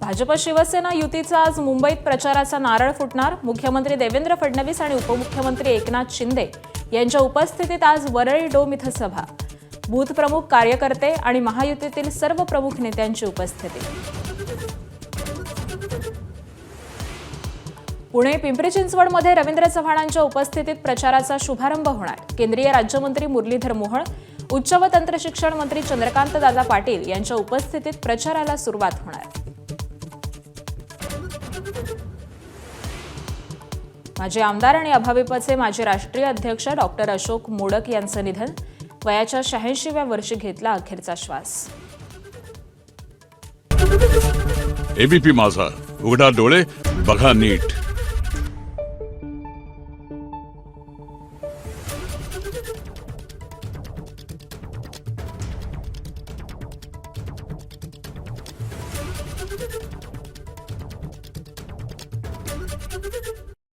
भाजप शिवसेना युतीचा आज मुंबईत प्रचाराचा नारळ फुटणार। मुख्यमंत्री देवेंद्र फडणवीस आणि उपमुख्यमंत्री एकनाथ शिंदे यांच्या उपस्थितीत आज वरळी डोम इथं सभा। बूथ प्रमुख, कार्यकर्ते आणि महायुतीतील सर्व प्रमुख नेत्यांची उपस्थिती। पुणे पिंपरी चिंचवडमध्ये रवींद्र चव्हाणांच्या उपस्थितीत प्रचाराचा शुभारंभ होणार। केंद्रीय राज्यमंत्री मुरलीधर मोहोळ, उच्च व तंत्र शिक्षण मंत्री चंद्रकांत दादा पाटील यांच्या उपस्थितीत प्रचाराला सुरुवात होणार। माजी आमदार आणि अभाविपचे माजी राष्ट्रीय अध्यक्ष डॉक्टर अशोक मोडक यांचं निधन। वयाच्या 86व्या वर्षी घेतला अखेरचा श्वास। एबीपी माझा, उघडा डोळे बघा नीट।